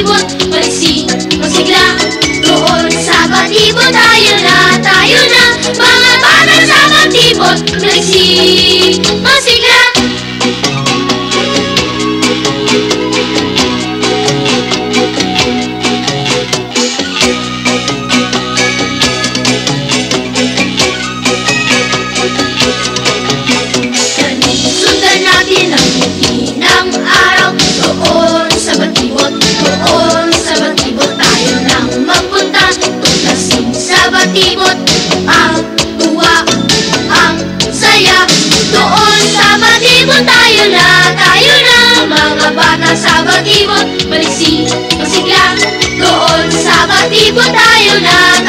batibot, maliksi, masigla. Doon sa batibot tayo na. Mga bata sa batibot, maliksi, masigla. Sundan natin ang ngiti ng araw. Doon sa batibot tayo nang magpunta. Tuklasin sa batibot ang tuwa, ang saya. Doon sa batibot tayo na. Mga bata sa batibot, maliksi, masigla. Doon sa batibot tayo na.